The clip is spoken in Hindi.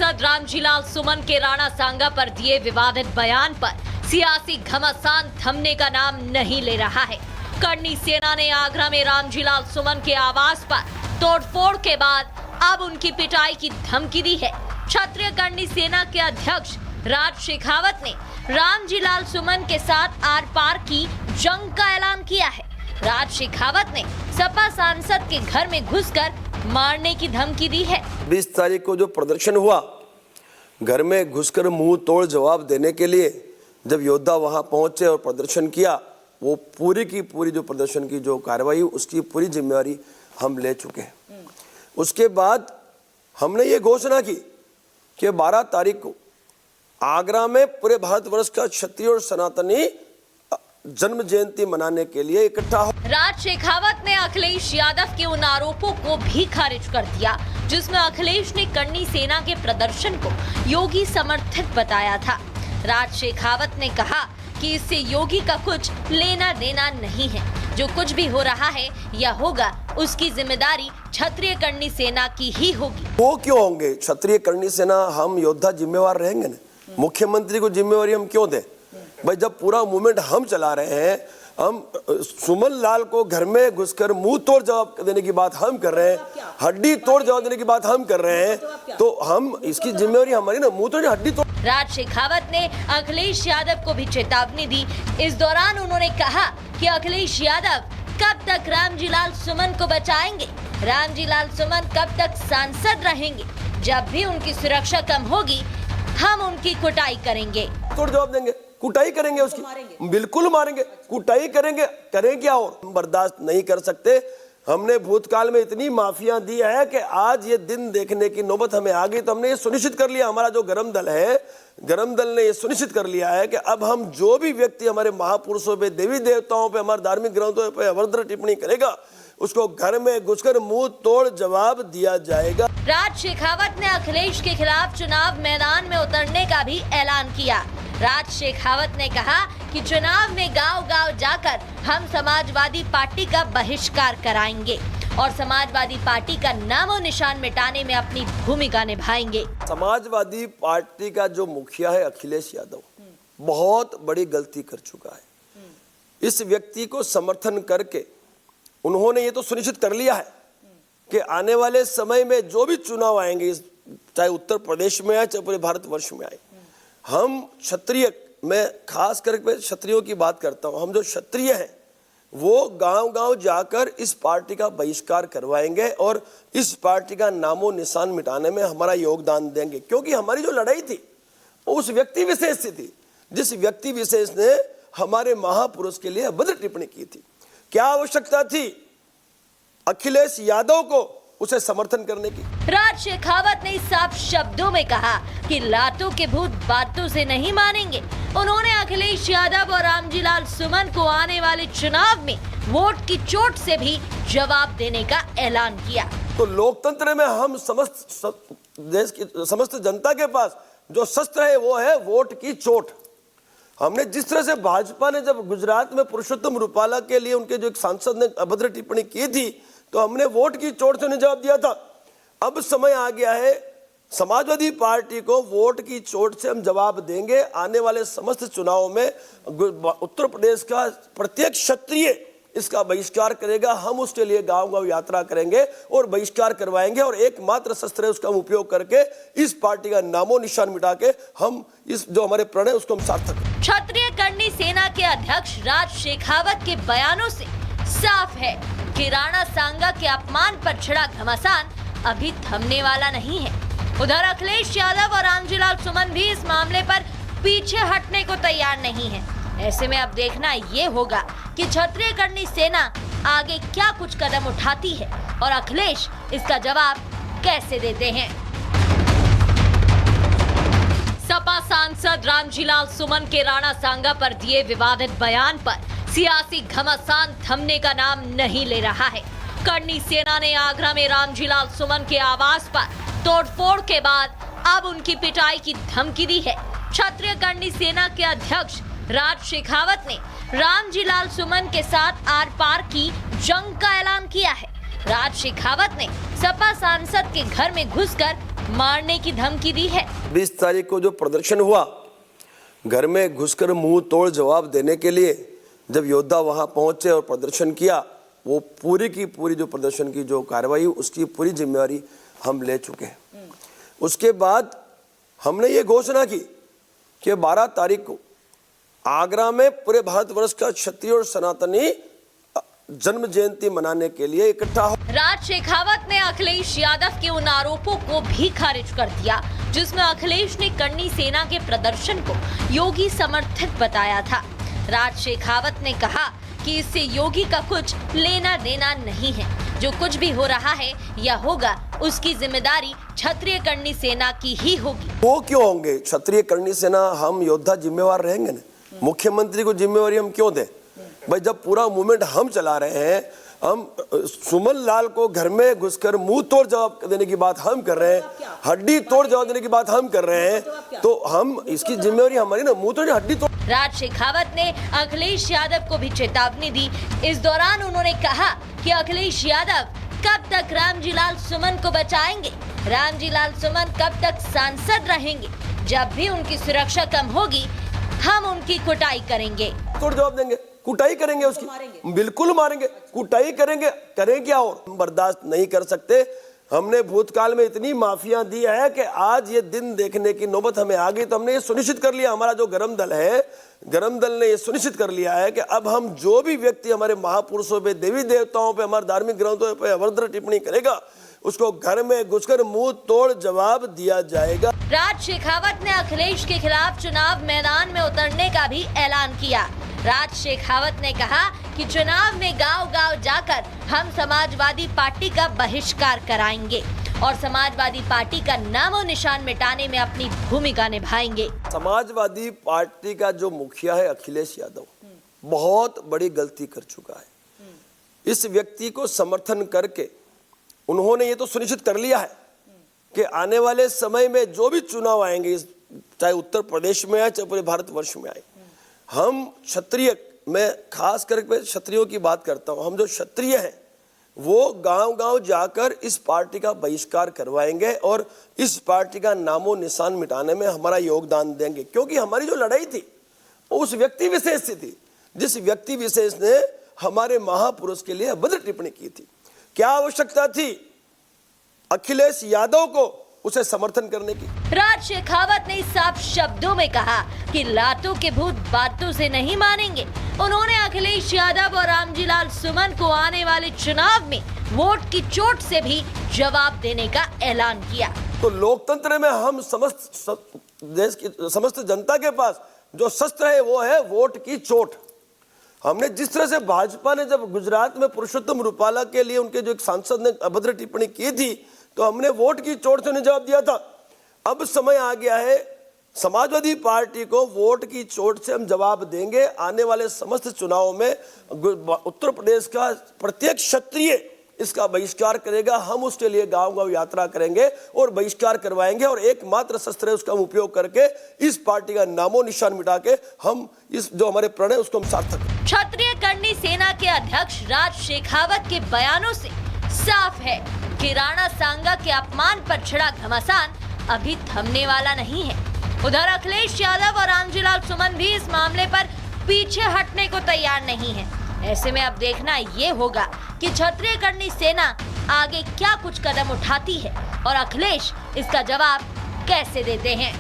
सांसद रामजीलाल सुमन के राणा सांगा पर दिए विवादित बयान पर सियासी घमासान थमने का नाम नहीं ले रहा है। करनी सेना ने आगरा में रामजीलाल सुमन के आवास पर तोड़फोड़ के बाद अब उनकी पिटाई की धमकी दी है। क्षत्रिय करनी सेना के अध्यक्ष राज शेखावत ने रामजीलाल सुमन के साथ आर पार की जंग का ऐलान किया है। राज शेखावत ने सपा सांसद के घर में घुसकर मारने की धमकी दी है। 20 तारीख को जो प्रदर्शन हुआ, घर में घुसकर मुंह तोड़ जवाब देने के लिए जब योद्धा वहां पहुंचे और प्रदर्शन किया, वो पूरी की पूरी जो प्रदर्शन की जो कार्रवाई उसकी पूरी जिम्मेवारी हम ले चुके हैं। उसके बाद हमने ये घोषणा की कि 12 तारीख को आगरा में पूरे भारतवर्ष का क्षत्रिय और सनातनी जन्म जयंती मनाने के लिए इकट्ठा हो। राज शेखावत ने अखिलेश यादव के उन आरोपों को भी खारिज कर दिया जिसमें अखिलेश ने करनी सेना के प्रदर्शन को योगी समर्थित बताया था। राज शेखावत ने कहा कि इससे योगी का कुछ लेना देना नहीं है। जो कुछ भी हो रहा है या होगा उसकी जिम्मेदारी क्षत्रिय करनी सेना की ही होगी। वो क्यों होंगे? क्षत्रिय करनी सेना हम योद्धा जिम्मेवार रहेंगे ना। मुख्यमंत्री को जिम्मेवारी हम क्यों दें? भाई जब पूरा मूवमेंट हम चला रहे हैं, हम सुमन लाल को घर में घुसकर मुंह तोड़ जवाब देने की बात हम कर रहे हैं, हड्डी तोड़ जवाब देने की बात हम कर रहे हैं, तो हम इसकी जिम्मेवारी हमारी ना, मुंह तोड़ हड्डी तोड़। राज शेखावत ने अखिलेश यादव को भी चेतावनी दी। इस दौरान उन्होंने कहा कि अखिलेश यादव कब तक रामजीलाल सुमन को बचाएंगे? रामजीलाल सुमन कब तक सांसद रहेंगे? जब भी उनकी सुरक्षा कम होगी हम उनकी कुटाई करेंगे। तोड़ जवाब देंगे, कुटाई करेंगे, उसकी बिल्कुल मारेंगे, कुटाई करेंगे। करें क्या और? हम बर्दाश्त नहीं कर सकते। हमने भूतकाल में इतनी माफिया दी है कि आज ये दिन देखने की नौबत हमें आ गई। तो हमने ये सुनिश्चित कर लिया, हमारा जो गरम दल है, गरम दल ने ये सुनिश्चित कर लिया है कि अब हम जो भी व्यक्ति हमारे महापुरुषों पे, देवी देवताओं पे, हमारे धार्मिक ग्रंथों पे अभद्र टिप्पणी करेगा, उसको घर में घुसकर मुंह तोड़ जवाब दिया जाएगा। राज शेखावत ने अखिलेश के खिलाफ चुनाव मैदान में उतरने का भी ऐलान किया। राज शेखावत ने कहा कि चुनाव में गांव-गांव जाकर हम समाजवादी पार्टी का बहिष्कार कराएंगे और समाजवादी पार्टी का नामो निशान मिटाने में अपनी भूमिका निभाएंगे। समाजवादी पार्टी का जो मुखिया है अखिलेश यादव, बहुत बड़ी गलती कर चुका है। इस व्यक्ति को समर्थन करके उन्होंने ये तो सुनिश्चित कर लिया है कि आने वाले समय में जो भी चुनाव आएंगे, चाहे उत्तर प्रदेश में आए चाहे पूरे भारतवर्ष में आए, हम क्षत्रिय, मैं खास करके क्षत्रियों की बात करता हूं, हम जो क्षत्रिय हैं वो गांव-गांव जाकर इस पार्टी का बहिष्कार करवाएंगे और इस पार्टी का नामो निशान मिटाने में हमारा योगदान देंगे। क्योंकि हमारी जो लड़ाई थी उस व्यक्ति विशेष से थी, जिस व्यक्ति विशेष ने हमारे महापुरुष के लिए अभद्र टिप्पणी की थी। क्या आवश्यकता थी अखिलेश यादव को उसे समर्थन करने की? राज शेखावत ने साफ शब्दों में कहा कि लातों के भूत बातों से नहीं मानेंगे। उन्होंने अखिलेश यादव और रामजीलाल सुमन को आने वाले चुनाव में वोट की चोट से भी जवाब देने का ऐलान किया। तो लोकतंत्र में हम समस्त देश की समस्त जनता के पास जो शस्त्र है वो है वोट की चोट। हमने जिस तरह से भाजपा ने जब गुजरात में पुरुषोत्तम रूपाला के लिए उनके जो एक सांसद ने अभद्र टिप्पणी की थी, तो हमने वोट की चोट से उन्हें जवाब दिया था। अब समय आ गया है, समाजवादी पार्टी को वोट की चोट से हम जवाब देंगे। आने वाले समस्त चुनावों में उत्तर प्रदेश का प्रत्येक क्षत्रिय इसका बहिष्कार करेगा। हम उसके लिए गांव-गांव यात्रा करेंगे और बहिष्कार करवाएंगे और एकमात्र शस्त्र है उसका उपयोग करके इस पार्टी का नामो निशान मिटा के हम इस जो हमारे प्रण है उसको हम सार्थक। क्षत्रिय करनी सेना के अध्यक्ष राज शेखावत के बयानों से साफ है कि राणा सांगा के अपमान पर छिड़ा घमासान अभी थमने वाला नहीं है। उधर अखिलेश यादव और रामजीलाल सुमन भी इस मामले पर पीछे हटने को तैयार नहीं है। ऐसे में अब देखना ये होगा कि क्षत्रिय करनी सेना आगे क्या कुछ कदम उठाती है और अखिलेश इसका जवाब कैसे देते हैं। सपा सांसद रामजीलाल सुमन के राणा सांगा पर दिए विवादित बयान पर सियासी घमासान थमने का नाम नहीं ले रहा है। करनी सेना ने आगरा में रामजीलाल सुमन के आवास पर तोड़फोड़ के बाद अब उनकी पिटाई की धमकी दी है। क्षत्रिय करनी सेना के अध्यक्ष राज शेखावत ने रामजीलाल सुमन के साथ आर पार की जंग का ऐलान किया है। राज शेखावत ने सपा सांसद के घर में घुसकर मारने की धमकी दी है। 20 तारीख को जो प्रदर्शन हुआ, घर में घुसकर मुंह तोड़ जवाब देने के लिए जब योद्धा वहां पहुंचे और प्रदर्शन किया, वो पूरी की पूरी जो प्रदर्शन की जो कार्रवाई उसकी पूरी जिम्मेवारी हम ले चुके हैं। उसके बाद हमने ये घोषणा की कि 12 तारीख को आगरा में पूरे भारतवर्ष का क्षत्रिय और सनातनी जन्म जयंती मनाने के लिए इकट्ठा हो। राज शेखावत ने अखिलेश यादव के उन आरोपों को भी खारिज कर दिया जिसमें अखिलेश ने कर्णी सेना के प्रदर्शन को योगी समर्थित बताया था। राज शेखावत ने कहा कि इससे योगी का कुछ लेना देना नहीं है। जो कुछ भी हो रहा है या होगा उसकी जिम्मेदारी क्षत्रिय कर्णी सेना की ही होगी। वो क्यों होंगे? क्षत्रिय कर्णी सेना, हम योद्धा जिम्मेवार रहेंगे ना। मुख्यमंत्री को जिम्मेवारी हम क्यों दें भाई? जब पूरा मूवमेंट हम चला रहे हैं, हम सुमन लाल को घर में घुसकर मुंह तोड़ जवाब देने की बात हम कर रहे हैं, हड्डी तोड़ जवाब देने की बात हम कर रहे हैं, तो हम इसकी जिम्मेवारी हमारी ना, मुंह तोड़ हड्डी तोड़। राज शेखावत ने अखिलेश यादव को भी चेतावनी दी। इस दौरान उन्होंने कहा कि अखिलेश यादव कब तक रामजीलाल सुमन को बचाएंगे, रामजीलाल सुमन कब तक सांसद रहेंगे। जब भी उनकी सुरक्षा कम होगी हम उनकी कुटाई करेंगे। तोड़ जवाब देंगे, कुटाई करेंगे उसकी, बिल्कुल मारेंगे, कुटाई करेंगे, करें क्या और? हम बर्दाश्त नहीं कर सकते। हमने भूतकाल में इतनी माफिया दी है कि आज ये दिन देखने की नौबत हमें आ गई। तो हमने ये सुनिश्चित कर लिया, हमारा जो गरम दल है, गरम दल ने ये सुनिश्चित कर लिया है कि अब हम जो भी व्यक्ति हमारे महापुरुषों पे, देवी देवताओं पे, हमारे धार्मिक ग्रंथों पे अभद्र टिप्पणी करेगा, उसको घर में घुसकर मुंह तोड़ जवाब दिया जाएगा। राज शेखावत ने अखिलेश के खिलाफ चुनाव मैदान में उतरने का भी ऐलान किया। राज शेखावत ने कहा कि चुनाव में गांव-गांव जाकर हम समाजवादी पार्टी का बहिष्कार कराएंगे और समाजवादी पार्टी का नामो निशान मिटाने में अपनी भूमिका निभाएंगे। समाजवादी पार्टी का जो मुखिया है अखिलेश यादव, बहुत बड़ी गलती कर चुका है। इस व्यक्ति को समर्थन करके उन्होंने ये तो सुनिश्चित कर लिया है कि आने वाले समय में जो भी चुनाव आएंगे, चाहे उत्तर प्रदेश में आए, चाहे पूरे भारतवर्ष में आए, हम क्षत्रिय, मैं खास करके क्षत्रियों की बात करता हूं, हम जो क्षत्रिय हैं वो गांव-गांव जाकर इस पार्टी का बहिष्कार करवाएंगे और इस पार्टी का नामो निशान मिटाने में हमारा योगदान देंगे। क्योंकि हमारी जो लड़ाई थी वो उस व्यक्ति विशेष से थी, जिस व्यक्ति विशेष ने हमारे महापुरुष के लिए अभद्र टिप्पणी की थी। क्या आवश्यकता थी अखिलेश यादव को उसे समर्थन करने की? राज शेखावत ने साफ शब्दों में कहा कि लातों के भूत बातों से नहीं मानेंगे। उन्होंने अखिलेश यादव और रामजीलाल सुमन को आने वाले चुनाव में वोट की चोट से भी जवाब देने का ऐलान किया। तो लोकतंत्र में हम समस्त देश की समस्त जनता के पास जो शस्त्र है वो है वोट की चोट। हमने जिस तरह से भाजपा ने जब गुजरात में पुरुषोत्तम रूपाला के लिए उनके जो एक सांसद ने अभद्र टिप्पणी की थी, तो हमने वोट की चोट से उन्हें जवाब दिया था। अब समय आ गया है, समाजवादी पार्टी को वोट की चोट से हम जवाब देंगे। आने वाले समस्त चुनावों में उत्तर प्रदेश का प्रत्येक क्षत्रिय इसका बहिष्कार करेगा। हम उसके लिए गांव-गांव यात्रा करेंगे और बहिष्कार करवाएंगे और एकमात्र शस्त्र है उसका उपयोग करके इस पार्टी का नामो निशान मिटा के हम इस जो हमारे प्रण है उसको हम सार्थक। क्षत्रिय कर्णी सेना के अध्यक्ष राज शेखावत के बयानों से साफ है कि राणा सांगा के अपमान पर छिड़ा घमासान अभी थमने वाला नहीं है। उधर अखिलेश यादव और रामजीलाल सुमन भी इस मामले पर पीछे हटने को तैयार नहीं है। ऐसे में अब देखना ये होगा कि क्षत्रिय कर्णी सेना आगे क्या कुछ कदम उठाती है और अखिलेश इसका जवाब कैसे देते हैं।